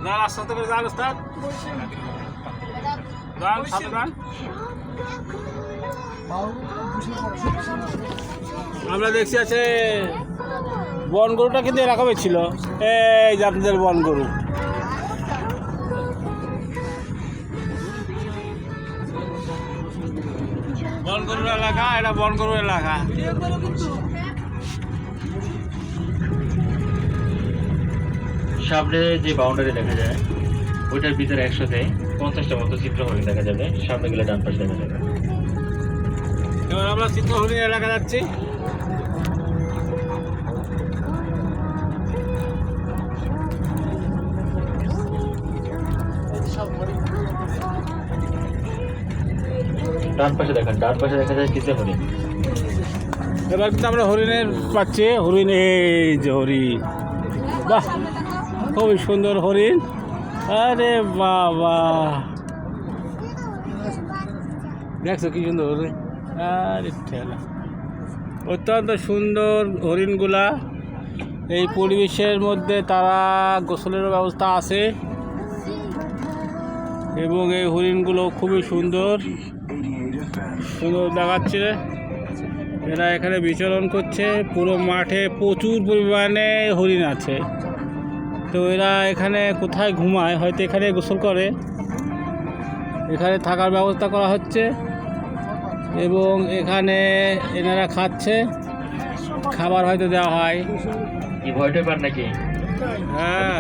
না রাস্তা থেকে যান ওস্তাদ, যান সাথে যান। আমরা দেখছি আছে বন গরুটা কিন্তু এরকমই ছিল, এই যে আপনাদের বন গরু। বন গরুর এলাকা, এটা বন গরুর এলাকা। সামনে যে বাউন্ডারি দেখা যায় ওইটার ভিতরে 150টা মতো চিত্র হরিণ দেখা যাবে। সামনে গেলে ডান পাশে দেখা যাবে। এবার আমরা চিত্রহরিণ এলাকা যাচ্ছি। ডান পাশে দেখেন, ডান পাশে দেখা যায় চিত্র হরিণ। এবার কিন্তু আমরা হরিণের পাচ্ছি, হরিণ, এই যে হরিণ, বাহ খুবই সুন্দর হরিণ। আরে বাবা, দেখছো কি সুন্দর হরিণ, আরে ঠেলা, অত্যন্ত সুন্দর হরিণগুলা। এই পরিবেশের মধ্যে তারা গোসলের ব্যবস্থা আছে এবং এই হরিণগুলো খুবই সুন্দর সুন্দর দেখাচ্ছে। এরা এখানে বিচরণ করছে, পুরো মাঠে প্রচুর পরিমাণে হরিণ আছে। তো এরা এখানে কোথায় ঘুমায়, হয়তো এখানে গোসল করে, এখানে থাকার ব্যবস্থা করা হচ্ছে এবং এখানে এনারা খাচ্ছে, খাবার হয়তো দেওয়া হয়। কি ভয়টা পান নাকি? হ্যাঁ।